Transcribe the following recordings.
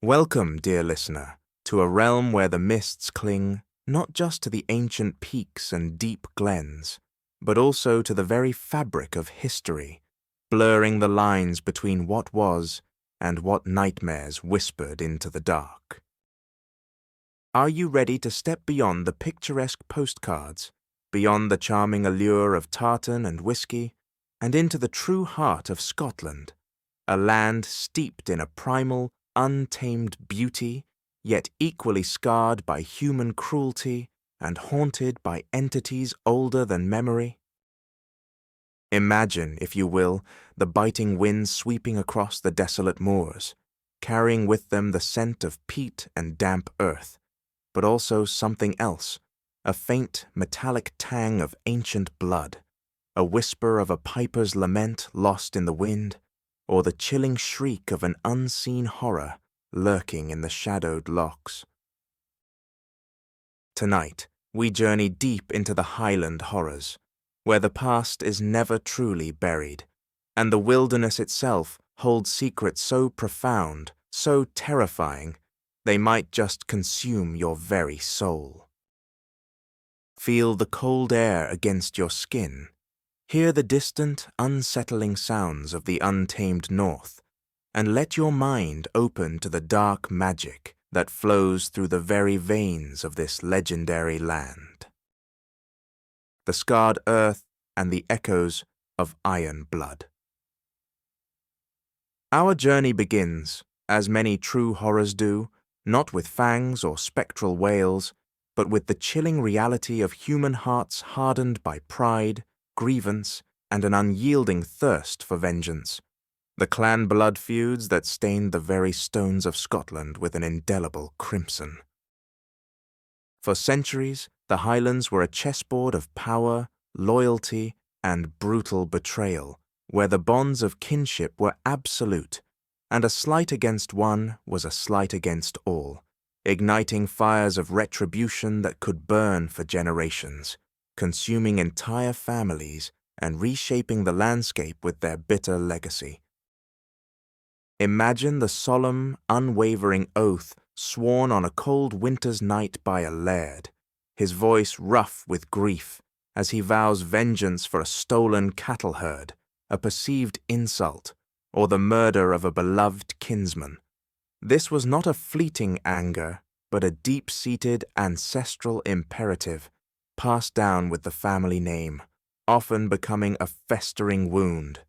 Welcome, dear listener, to a realm where the mists cling not just to the ancient peaks and deep glens, but also to the very fabric of history, blurring the lines between what was and what nightmares whispered into the dark. Are you ready to step beyond the picturesque postcards, beyond the charming allure of tartan and whiskey, and into the true heart of Scotland, a land steeped in a primal, untamed beauty, yet equally scarred by human cruelty and haunted by entities older than memory? Imagine, if you will, the biting winds sweeping across the desolate moors, carrying with them the scent of peat and damp earth, but also something else, a faint metallic tang of ancient blood, a whisper of a piper's lament lost in the wind, or the chilling shriek of an unseen horror lurking in the shadowed lochs. Tonight, we journey deep into the Highland horrors, where the past is never truly buried, and the wilderness itself holds secrets so profound, so terrifying, they might just consume your very soul. Feel the cold air against your skin. Hear the distant, unsettling sounds of the untamed north, and let your mind open to the dark magic that flows through the very veins of this legendary land. The scarred earth and the echoes of iron blood. Our journey begins, as many true horrors do, not with fangs or spectral wails, but with the chilling reality of human hearts hardened by pride, grievance, and an unyielding thirst for vengeance, the clan blood feuds that stained the very stones of Scotland with an indelible crimson. For centuries, the Highlands were a chessboard of power, loyalty, and brutal betrayal, where the bonds of kinship were absolute, and a slight against one was a slight against all, igniting fires of retribution that could burn for generations, consuming entire families and reshaping the landscape with their bitter legacy. Imagine the solemn, unwavering oath sworn on a cold winter's night by a laird, his voice rough with grief as he vows vengeance for a stolen cattle herd, a perceived insult, or the murder of a beloved kinsman. This was not a fleeting anger, but a deep-seated ancestral imperative, passed down with the family name, often becoming a festering wound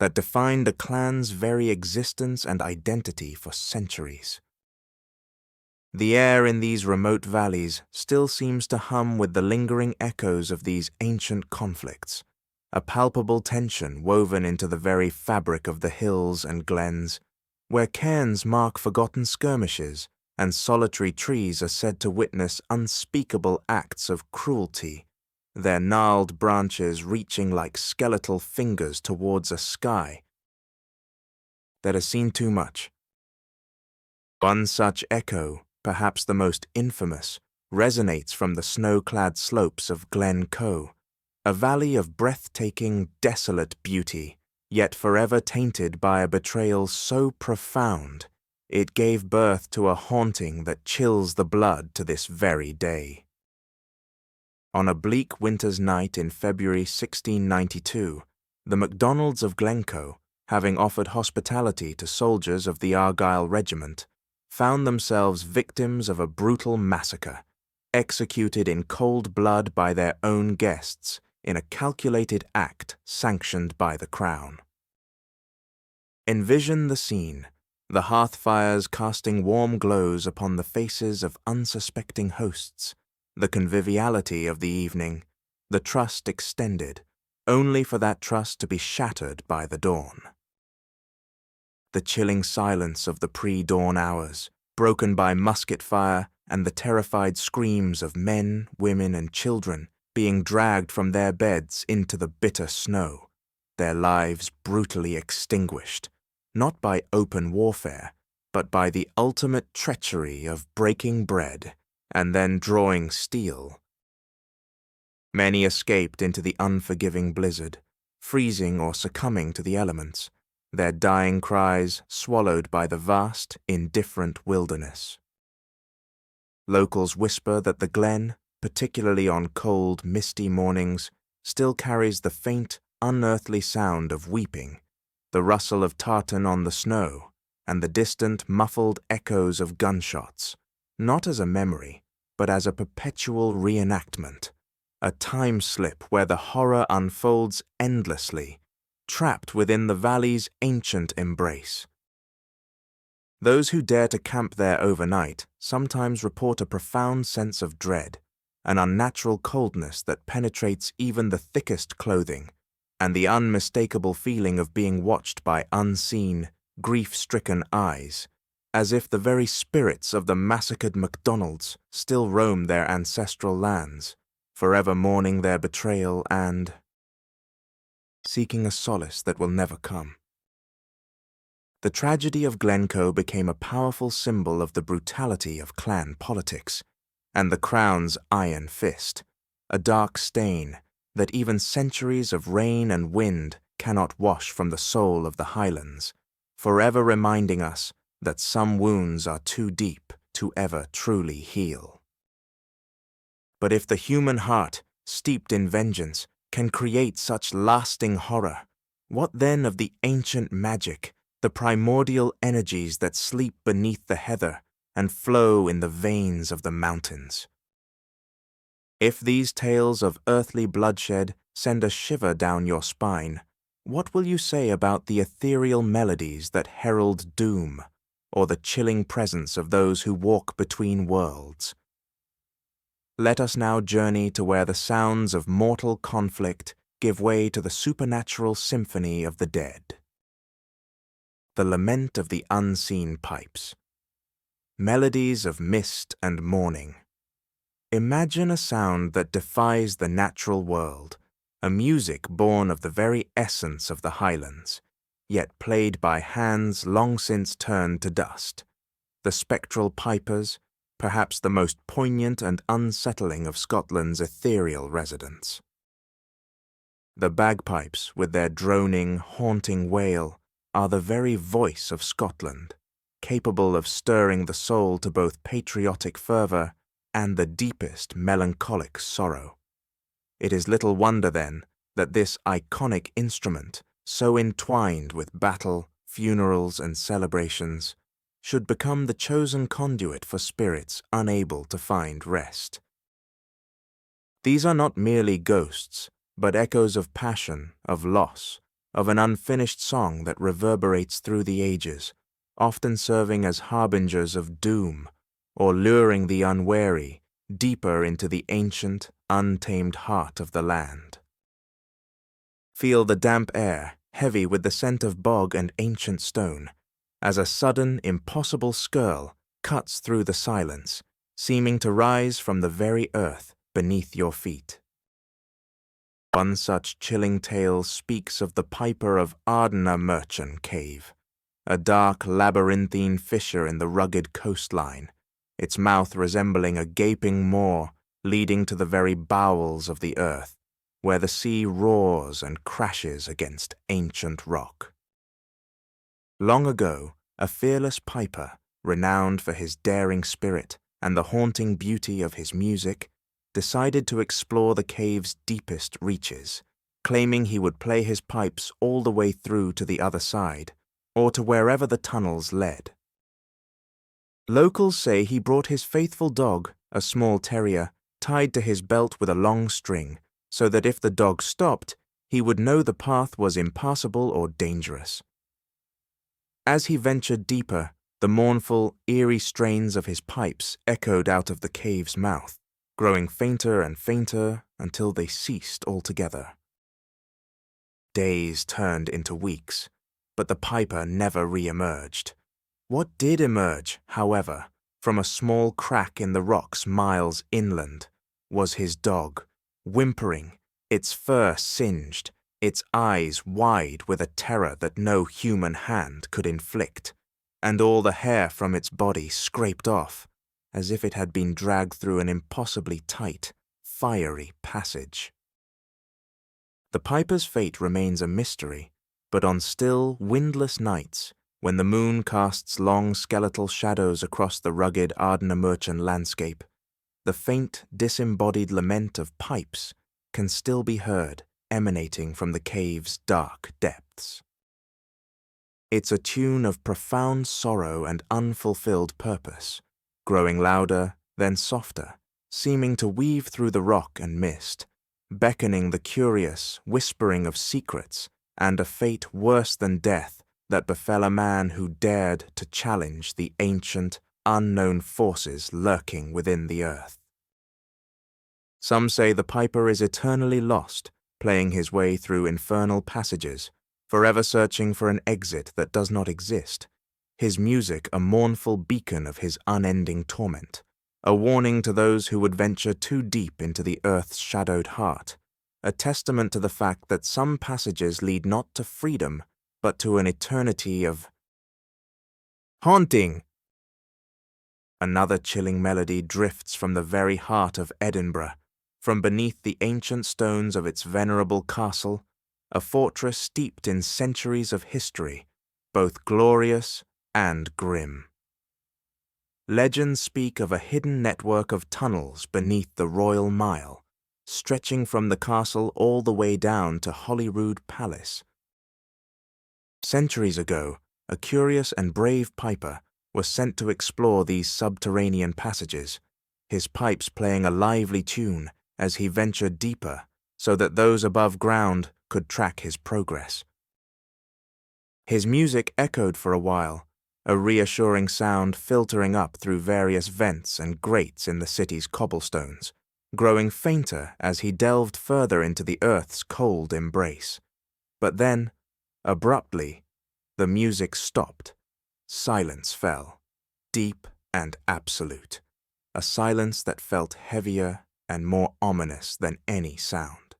that defined a clan's very existence and identity for centuries. The air in these remote valleys still seems to hum with the lingering echoes of these ancient conflicts, a palpable tension woven into the very fabric of the hills and glens, where cairns mark forgotten skirmishes and solitary trees are said to witness unspeakable acts of cruelty, their gnarled branches reaching like skeletal fingers towards a sky that has seen too much. One such echo, perhaps the most infamous, resonates from the snow-clad slopes of Glen Coe, a valley of breathtaking, desolate beauty, yet forever tainted by a betrayal so profound it gave birth to a haunting that chills the blood to this very day. On a bleak winter's night in February 1692, the MacDonalds of Glencoe, having offered hospitality to soldiers of the Argyll Regiment, found themselves victims of a brutal massacre, executed in cold blood by their own guests in a calculated act sanctioned by the Crown. Envision the scene, the hearth fires casting warm glows upon the faces of unsuspecting hosts, the conviviality of the evening, the trust extended, only for that trust to be shattered by the dawn. The chilling silence of the pre-dawn hours, broken by musket fire and the terrified screams of men, women, and children being dragged from their beds into the bitter snow, their lives brutally extinguished, not by open warfare, but by the ultimate treachery of breaking bread and then drawing steel. Many escaped into the unforgiving blizzard, freezing or succumbing to the elements, their dying cries swallowed by the vast, indifferent wilderness. Locals whisper that the glen, particularly on cold, misty mornings, still carries the faint, unearthly sound of weeping, the rustle of tartan on the snow, and the distant, muffled echoes of gunshots, not as a memory, but as a perpetual reenactment, a time slip where the horror unfolds endlessly, trapped within the valley's ancient embrace. Those who dare to camp there overnight sometimes report a profound sense of dread, an unnatural coldness that penetrates even the thickest clothing, and the unmistakable feeling of being watched by unseen, grief-stricken eyes, as if the very spirits of the massacred MacDonalds still roam their ancestral lands, forever mourning their betrayal and seeking a solace that will never come. The tragedy of Glencoe became a powerful symbol of the brutality of clan politics, and the Crown's iron fist, a dark stain that even centuries of rain and wind cannot wash from the soul of the Highlands, forever reminding us that some wounds are too deep to ever truly heal. But if the human heart, steeped in vengeance, can create such lasting horror, what then of the ancient magic, the primordial energies that sleep beneath the heather and flow in the veins of the mountains? If these tales of earthly bloodshed send a shiver down your spine, what will you say about the ethereal melodies that herald doom, or the chilling presence of those who walk between worlds? Let us now journey to where the sounds of mortal conflict give way to the supernatural symphony of the dead. The lament of the unseen pipes. Melodies of mist and morning. Imagine a sound that defies the natural world, a music born of the very essence of the Highlands, yet played by hands long since turned to dust. The spectral pipers, perhaps the most poignant and unsettling of Scotland's ethereal residents. The bagpipes, with their droning, haunting wail, are the very voice of Scotland, capable of stirring the soul to both patriotic fervour and the deepest melancholic sorrow. It is little wonder, then, that this iconic instrument, so entwined with battle, funerals, and celebrations, should become the chosen conduit for spirits unable to find rest. These are not merely ghosts, but echoes of passion, of loss, of an unfinished song that reverberates through the ages, often serving as harbingers of doom, or luring the unwary deeper into the ancient, untamed heart of the land. Feel the damp air, heavy with the scent of bog and ancient stone, as a sudden, impossible skirl cuts through the silence, seeming to rise from the very earth beneath your feet. One such chilling tale speaks of the piper of Ardnamurchan Cave, a dark labyrinthine fissure in the rugged coastline, its mouth resembling a gaping maw leading to the very bowels of the earth, where the sea roars and crashes against ancient rock. Long ago, a fearless piper, renowned for his daring spirit and the haunting beauty of his music, decided to explore the cave's deepest reaches, claiming he would play his pipes all the way through to the other side, or to wherever the tunnels led. Locals say he brought his faithful dog, a small terrier, tied to his belt with a long string, so that if the dog stopped, he would know the path was impassable or dangerous. As he ventured deeper, the mournful, eerie strains of his pipes echoed out of the cave's mouth, growing fainter and fainter until they ceased altogether. Days turned into weeks, but the piper never re-emerged. What did emerge, however, from a small crack in the rocks miles inland, was his dog, whimpering, its fur singed, its eyes wide with a terror that no human hand could inflict, and all the hair from its body scraped off, as if it had been dragged through an impossibly tight, fiery passage. The piper's fate remains a mystery, But on still, windless nights, when the moon casts long skeletal shadows across the rugged Ardnamurchan landscape, the faint, disembodied lament of pipes can still be heard emanating from the cave's dark depths. It's a tune of profound sorrow and unfulfilled purpose, growing louder, then softer, seeming to weave through the rock and mist, beckoning the curious, whispering of secrets and a fate worse than death that befell a man who dared to challenge the ancient, unknown forces lurking within the earth. Some say the piper is eternally lost, playing his way through infernal passages, forever searching for an exit that does not exist, his music a mournful beacon of his unending torment, a warning to those who would venture too deep into the earth's shadowed heart, a testament to the fact that some passages lead not to freedom, but to an eternity of haunting. Another chilling melody drifts from the very heart of Edinburgh, from beneath the ancient stones of its venerable castle, a fortress steeped in centuries of history, both glorious and grim. Legends speak of a hidden network of tunnels beneath the Royal Mile, stretching from the castle all the way down to Holyrood Palace. Centuries ago, a curious and brave piper was sent to explore these subterranean passages, his pipes playing a lively tune as he ventured deeper so that those above ground could track his progress. His music echoed for a while, a reassuring sound filtering up through various vents and grates in the city's cobblestones, growing fainter as he delved further into the earth's cold embrace. But then, abruptly, the music stopped. Silence fell, deep and absolute, a silence that felt heavier and more ominous than any sound.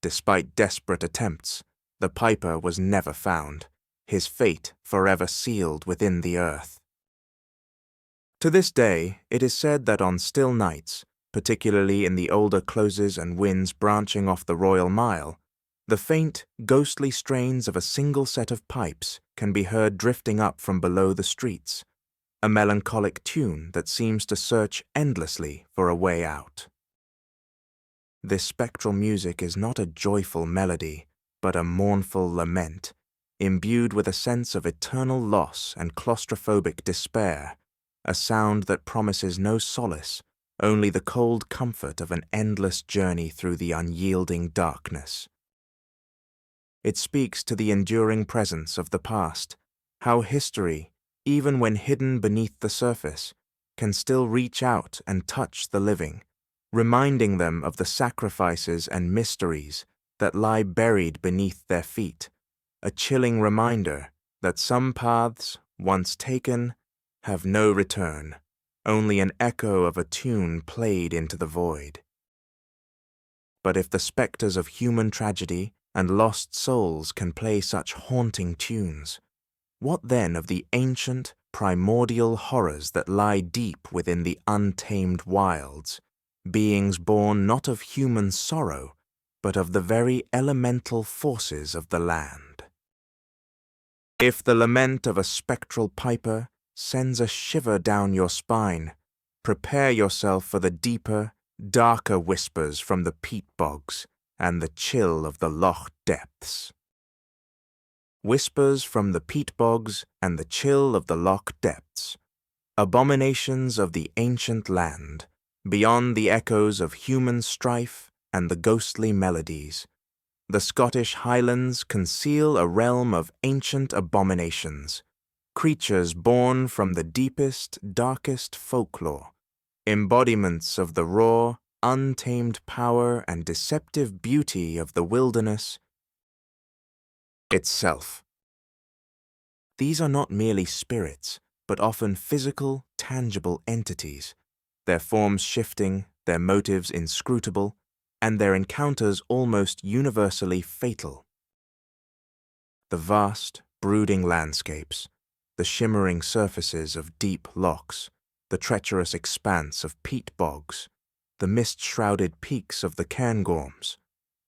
Despite desperate attempts, the piper was never found, his fate forever sealed within the earth. To this day, it is said that on still nights, particularly in the older closes and winds branching off the Royal Mile, the faint, ghostly strains of a single set of pipes can be heard drifting up from below the streets, a melancholic tune that seems to search endlessly for a way out. This spectral music is not a joyful melody, but a mournful lament, imbued with a sense of eternal loss and claustrophobic despair, a sound that promises no solace, only the cold comfort of an endless journey through the unyielding darkness. It speaks to the enduring presence of the past, how history, even when hidden beneath the surface, can still reach out and touch the living, reminding them of the sacrifices and mysteries that lie buried beneath their feet, a chilling reminder that some paths, once taken, have no return, only an echo of a tune played into the void. But if the spectres of human tragedy and lost souls can play such haunting tunes, what then of the ancient, primordial horrors that lie deep within the untamed wilds, beings born not of human sorrow, but of the very elemental forces of the land? If the lament of a spectral piper sends a shiver down your spine, prepare yourself for the deeper, darker whispers from the peat bogs and the chill of the loch depths. Whispers from the peat bogs and the chill of the loch depths, abominations of the ancient land, beyond the echoes of human strife and the ghostly melodies. The Scottish Highlands conceal a realm of ancient abominations, creatures born from the deepest, darkest folklore, embodiments of the raw, untamed power and deceptive beauty of the wilderness itself. These are not merely spirits, but often physical, tangible entities, their forms shifting, their motives inscrutable, and their encounters almost universally fatal. The vast, brooding landscapes, the shimmering surfaces of deep lochs, the treacherous expanse of peat bogs, the mist-shrouded peaks of the Cairngorms,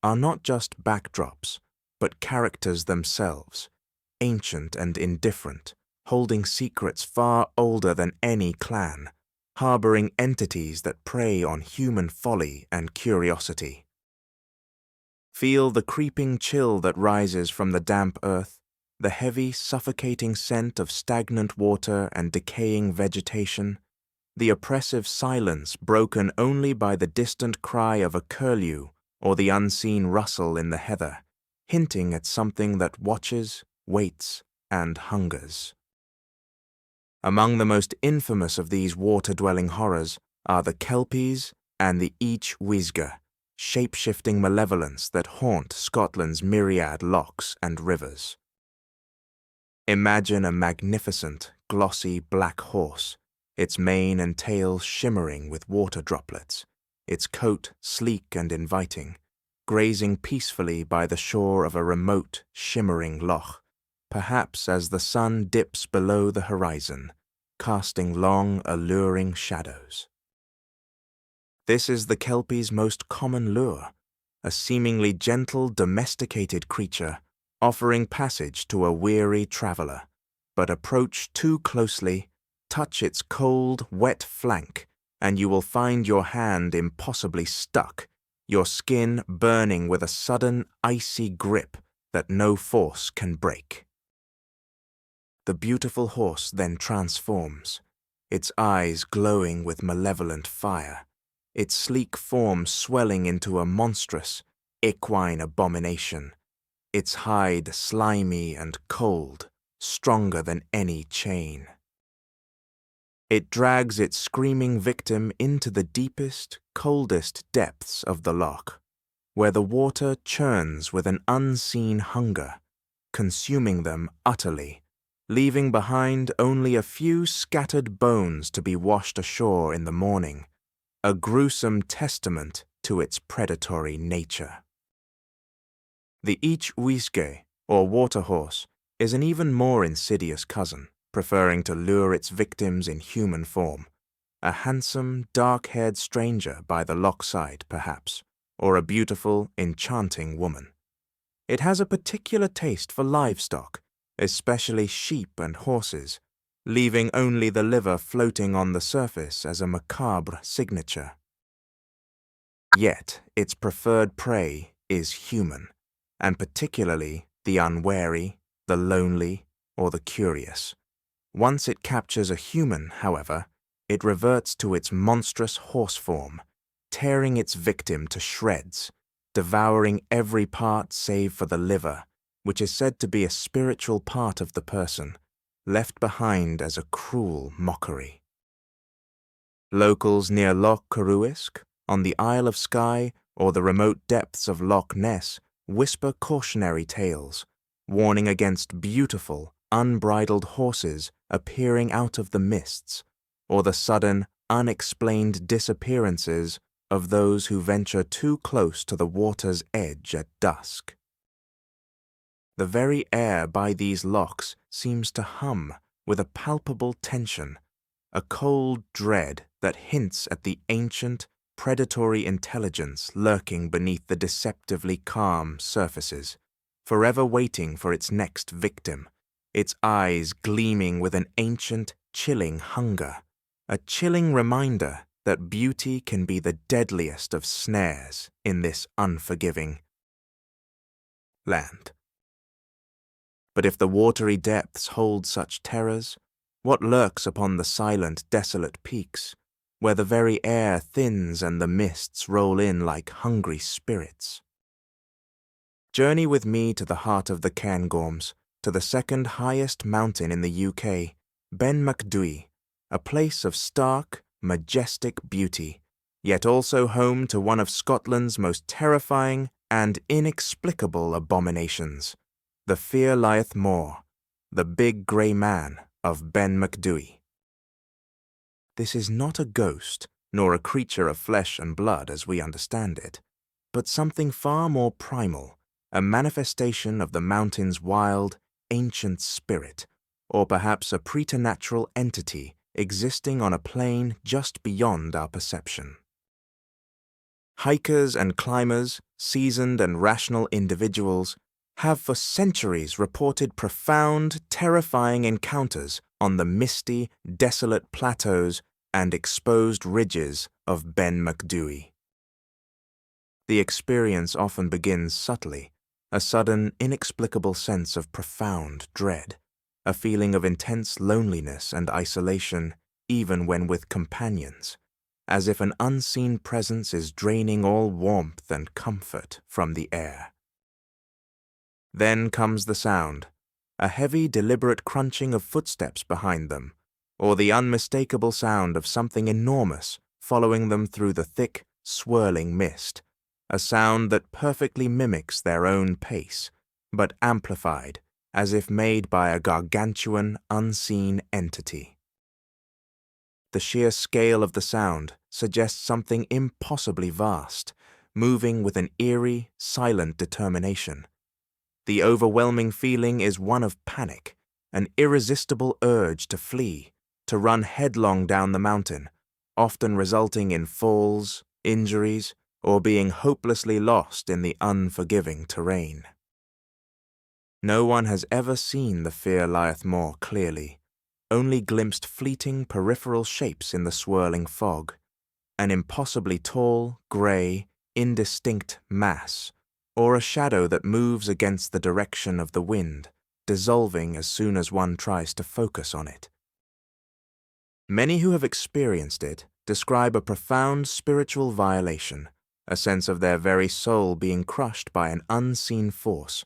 are not just backdrops, but characters themselves, ancient and indifferent, holding secrets far older than any clan, harboring entities that prey on human folly and curiosity. Feel the creeping chill that rises from the damp earth, the heavy, suffocating scent of stagnant water and decaying vegetation, the oppressive silence broken only by the distant cry of a curlew or the unseen rustle in the heather, hinting at something that watches, waits, and hungers. Among the most infamous of these water-dwelling horrors are the kelpies and the each-whisger, shape-shifting malevolence that haunt Scotland's myriad lochs and rivers. Imagine a magnificent, glossy black horse, its mane and tail shimmering with water droplets, its coat sleek and inviting, grazing peacefully by the shore of a remote, shimmering loch, perhaps as the sun dips below the horizon, casting long, alluring shadows. This is the kelpie's most common lure, a seemingly gentle, domesticated creature offering passage to a weary traveller, but approach too closely, touch its cold, wet flank, and you will find your hand impossibly stuck, your skin burning with a sudden, icy grip that no force can break. The beautiful horse then transforms, its eyes glowing with malevolent fire, its sleek form swelling into a monstrous, equine abomination, its hide slimy and cold, stronger than any chain. It drags its screaming victim into the deepest, coldest depths of the loch, where the water churns with an unseen hunger, consuming them utterly, leaving behind only a few scattered bones to be washed ashore in the morning, a gruesome testament to its predatory nature. The each-whisger, or water horse, is an even more insidious cousin, preferring to lure its victims in human form, a handsome, dark-haired stranger by the lochside, perhaps, or a beautiful, enchanting woman. It has a particular taste for livestock, especially sheep and horses, leaving only the liver floating on the surface as a macabre signature. Yet its preferred prey is human, and particularly the unwary, the lonely, or the curious. Once it captures a human, however, it reverts to its monstrous horse form, tearing its victim to shreds, devouring every part save for the liver, which is said to be a spiritual part of the person, left behind as a cruel mockery. Locals near Loch Coruisk, on the Isle of Skye, or the remote depths of Loch Ness whisper cautionary tales, warning against beautiful, unbridled horses appearing out of the mists, or the sudden, unexplained disappearances of those who venture too close to the water's edge at dusk. The very air by these lochs seems to hum with a palpable tension, a cold dread that hints at the ancient, predatory intelligence lurking beneath the deceptively calm surfaces, forever waiting for its next victim, its eyes gleaming with an ancient, chilling hunger, a chilling reminder that beauty can be the deadliest of snares in this unforgiving land. But if the watery depths hold such terrors, what lurks upon the silent, desolate peaks, where the very air thins and the mists roll in like hungry spirits? Journey with me to the heart of the Cairngorms, to the second highest mountain in the UK, Ben Macdui, a place of stark, majestic beauty, yet also home to one of Scotland's most terrifying and inexplicable abominations, the Fear Lieth More, the big grey man of Ben Macdui. This is not a ghost, nor a creature of flesh and blood as we understand it, but something far more primal, a manifestation of the mountain's wild, ancient spirit, or perhaps a preternatural entity existing on a plane just beyond our perception. Hikers and climbers, seasoned and rational individuals, have for centuries reported profound, terrifying encounters on the misty, desolate plateaus and exposed ridges of Ben Macdui. The experience often begins subtly, a sudden, inexplicable sense of profound dread, a feeling of intense loneliness and isolation even when with companions, as if an unseen presence is draining all warmth and comfort from the air. Then comes the sound, a heavy, deliberate crunching of footsteps behind them, or the unmistakable sound of something enormous following them through the thick, swirling mist, a sound that perfectly mimics their own pace, but amplified, as if made by a gargantuan, unseen entity. The sheer scale of the sound suggests something impossibly vast, moving with an eerie, silent determination. The overwhelming feeling is one of panic, an irresistible urge to flee, to run headlong down the mountain, often resulting in falls, injuries, or being hopelessly lost in the unforgiving terrain. No one has ever seen the fear lieth more clearly, only glimpsed fleeting peripheral shapes in the swirling fog, an impossibly tall, grey, indistinct mass, or a shadow that moves against the direction of the wind, dissolving as soon as one tries to focus on it. Many who have experienced it describe a profound spiritual violation, a sense of their very soul being crushed by an unseen force,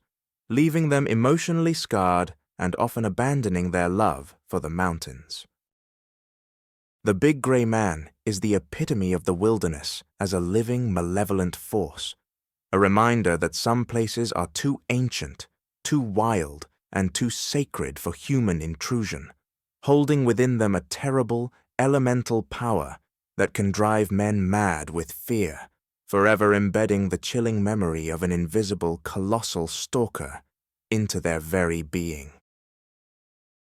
leaving them emotionally scarred and often abandoning their love for the mountains. The big grey man is the epitome of the wilderness as a living, malevolent force, a reminder that some places are too ancient, too wild, and too sacred for human intrusion, holding within them a terrible, elemental power that can drive men mad with fear, forever embedding the chilling memory of an invisible, colossal stalker into their very being.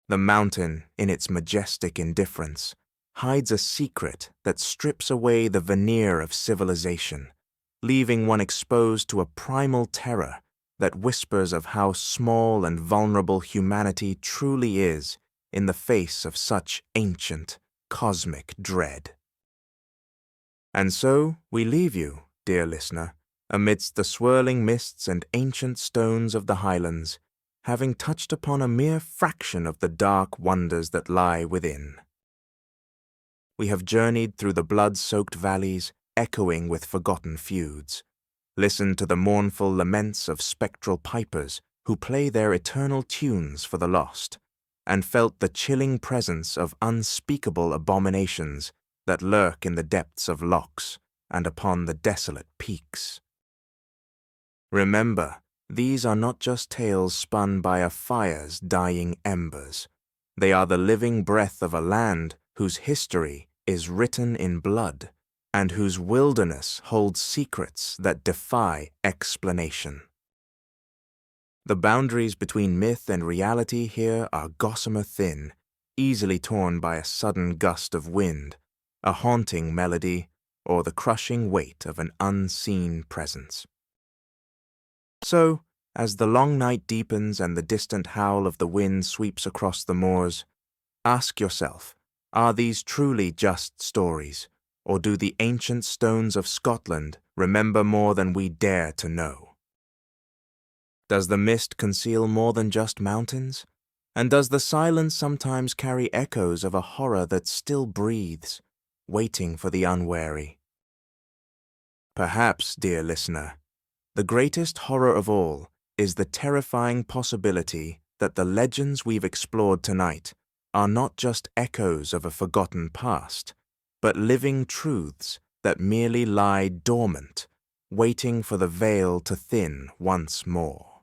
The mountain, in its majestic indifference, hides a secret that strips away the veneer of civilization, leaving one exposed to a primal terror that whispers of how small and vulnerable humanity truly is in the face of such ancient, cosmic dread. And so we leave you, dear listener, amidst the swirling mists and ancient stones of the Highlands, having touched upon a mere fraction of the dark wonders that lie within. We have journeyed through the blood-soaked valleys, echoing with forgotten feuds, listened to the mournful laments of spectral pipers who play their eternal tunes for the lost, and felt the chilling presence of unspeakable abominations that lurk in the depths of lochs and upon the desolate peaks. Remember, these are not just tales spun by a fire's dying embers. They are the living breath of a land whose history is written in blood, and whose wilderness holds secrets that defy explanation. The boundaries between myth and reality here are gossamer thin, easily torn by a sudden gust of wind, a haunting melody, or the crushing weight of an unseen presence. So, as the long night deepens and the distant howl of the wind sweeps across the moors, ask yourself, are these truly just stories, or do the ancient stones of Scotland remember more than we dare to know? Does the mist conceal more than just mountains? And does the silence sometimes carry echoes of a horror that still breathes, waiting for the unwary? Perhaps, dear listener, the greatest horror of all is the terrifying possibility that the legends we've explored tonight are not just echoes of a forgotten past, but living truths that merely lie dormant, waiting for the veil to thin once more.